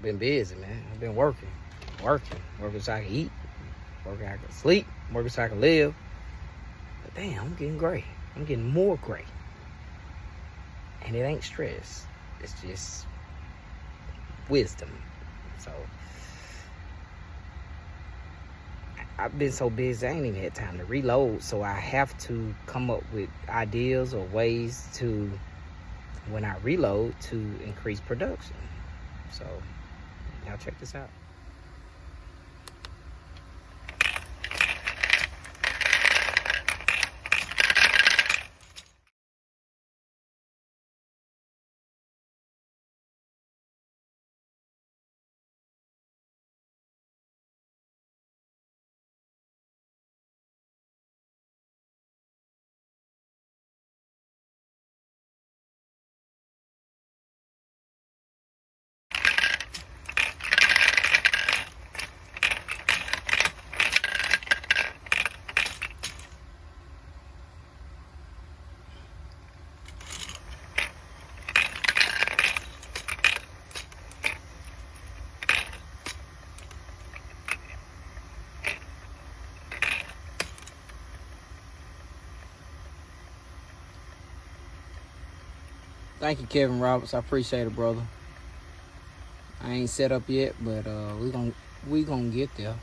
I've been busy, man. I've been working so I can eat, working so I can sleep, working so I can live. But damn, I'm getting gray. I'm getting more gray. And it ain't stress. It's just wisdom. So I've been so busy, I ain't even had time to reload. So I have to come up with ideas or ways to, when I reload, to increase production. So now check this out. Thank you, Kevin Roberts. I appreciate it, brother. I ain't set up yet, but we gonna get there.